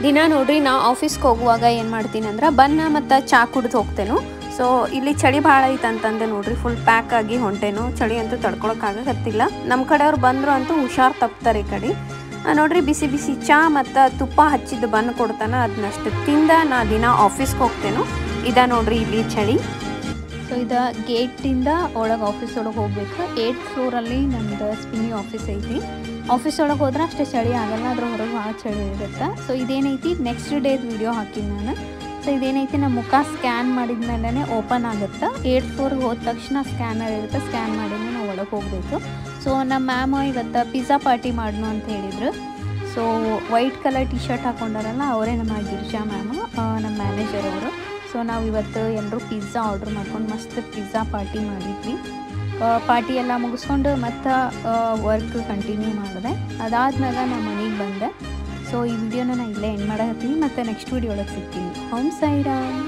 ದಿನ ನೋಡ್ರಿ ನಾ ಆಫೀಸ್ಗೆ ಹೋಗುವಾಗ ಏನು ಮಾಡ್ತೀನಿ ಅಂದ್ರೆ ಬನ್ನ ಮತ್ತು ಚಾ ಕುಡಿದು ಹೋಗ್ತೇನೆ. ಸೊ ಇಲ್ಲಿ ಚಳಿ ಭಾಳ ಐತೆ ಅಂತಂದೆ ನೋಡ್ರಿ, ಫುಲ್ ಪ್ಯಾಕ್ ಆಗಿ ಹೊಂಟೇನು. ಚಳಿ ಅಂತೂ ತಡ್ಕೊಳಕ್ಕಾಗತ್ತಿಲ್ಲ. ನಮ್ಮ ಕಡೆಯವ್ರು ಬಂದರು ಅಂತೂ ಹುಷಾರು ತಪ್ತಾರೆ ಈ ಕಡೆ. ನೋಡ್ರಿ ಬಿಸಿ ಬಿಸಿ ಚಾ ಮತ್ತು ತುಪ್ಪ ಹಚ್ಚಿದ್ದು ಬನ್ ಕೊಡ್ತಾನೆ, ಅದನ್ನಷ್ಟು ತಿಂದ ನಾ ದಿನ ಆಫೀಸ್ಗೆ ಹೋಗ್ತೇನೆ. ಇದ ನೋಡ್ರಿ ಇಲ್ಲಿ ಚಳಿ. ಸೊ ಇದು ಗೇಟಿಂದ ಒಳಗೆ ಆಫೀಸ್ ಒಳಗೆ ಹೋಗ್ಬೇಕು. 8th ಫ್ಲೋರಲ್ಲಿ ನಮ್ಮದು ಸ್ಪಿನ್ನಿ ಆಫೀಸ್ ಐತಿ. ಆಫೀಸ್ ಒಳಗೆ ಹೋದ್ರೆ ಅಷ್ಟೇ ಚಳಿ ಆಗಲ್ಲ, ಅದ್ರ ಹೊರಗೆ ಭಾಳ ಚಳಿ ಇರುತ್ತೆ. ಸೊ ಇದೇನೈತಿ ನೆಕ್ಸ್ಟ್ ಡೇದು ವಿಡಿಯೋ ಹಾಕಿನಿ ನಾನು. ಸೊ ಇದೇನೈತಿ ನಮ್ಮ ಮುಖ ಸ್ಕ್ಯಾನ್ ಮಾಡಿದ್ಮೇಲೆ ಓಪನ್ ಆಗುತ್ತೆ. 8th ಫ್ಲೋರ್ಗೆ ಹೋದ ತಕ್ಷಣ ಸ್ಕ್ಯಾನರ್ ಇರುತ್ತೆ, ಸ್ಕ್ಯಾನ್ ಮಾಡಿದ್ಮೇಲೆ ನಾವು ಒಳಗೆ ಹೋಗಬೇಕು. ಸೊ ನಮ್ಮ ಮ್ಯಾಮ್ ಇವತ್ತು ಪಿಜ್ಜಾ ಪಾರ್ಟಿ ಮಾಡೋಣ ಅಂತ ಹೇಳಿದರು. So white colour T shirt ಹಾಕ್ಕೊಂಡಾರಲ್ಲ ಅವರೇ ನಮ್ಮ ಗಿರಿಜಾ ಮ್ಯಾಮು, ನಮ್ಮ ಮ್ಯಾನೇಜರ್ ಅವರು. ಸೊ ನಾವು ಇವತ್ತು ಎಲ್ಲರೂ ಪಿಜ್ಜಾ ಆರ್ಡ್ರ್ ಮಾಡ್ಕೊಂಡು ಮಸ್ತ್ ಪಿಜ್ಜಾ ಪಾರ್ಟಿ ಮಾಡಿದ್ವಿ. ಪಾರ್ಟಿ ಎಲ್ಲ ಮುಗಿಸ್ಕೊಂಡು ಮತ್ತು ವರ್ಕ್ ಕಂಟಿನ್ಯೂ ಮಾಡಿದೆ. ಅದಾದ್ಮೇಲೆ ನಾನು ಮನೆಗೆ ಬಂದೆ. ಸೊ ಈ ವಿಡಿಯೋನ ನಾನು ಇಲ್ಲೇ ಎಂಡ್ ಮಾಡಕತ್ತೀನಿ. ಮತ್ತು ನೆಕ್ಸ್ಟ್ ವಿಡಿಯೋ ಒಳಗೆ ಸಿಗ್ತೀನಿ. ಓಂ ಸಾಯಿರಾಮ್.